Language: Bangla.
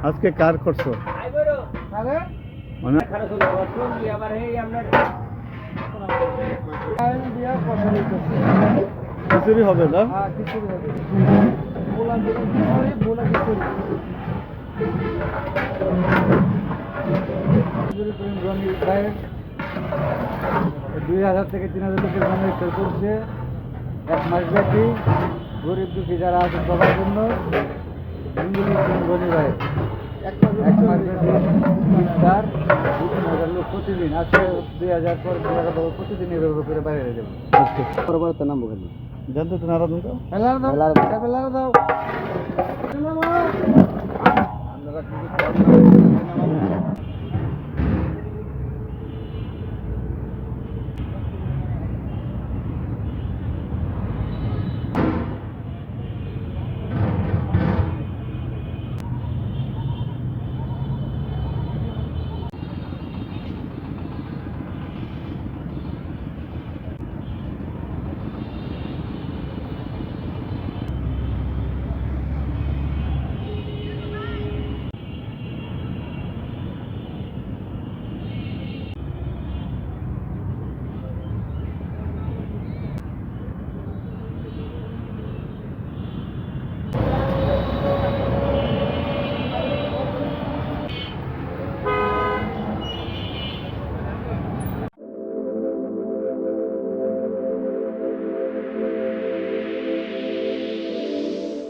আজকে কার করছো মানে খিচুড়ি হবে না? প্রায় 2000 থেকে 3000 লোকের জন্য ইফতার করছে। এক মাস ব্যাপী গরিব দুঃখী যারা আছে সবার জন্য ধনী ভাই এক মাস ব্যাপী ইফতার 2-3000 লোক প্রতিদিন আজকে 2000 পর 2000 প্রতিদিন এভাবে করে বাইরে দেবো। পরবর্তী নাম বলি জানতে তো নারা দাও দাও আপনারা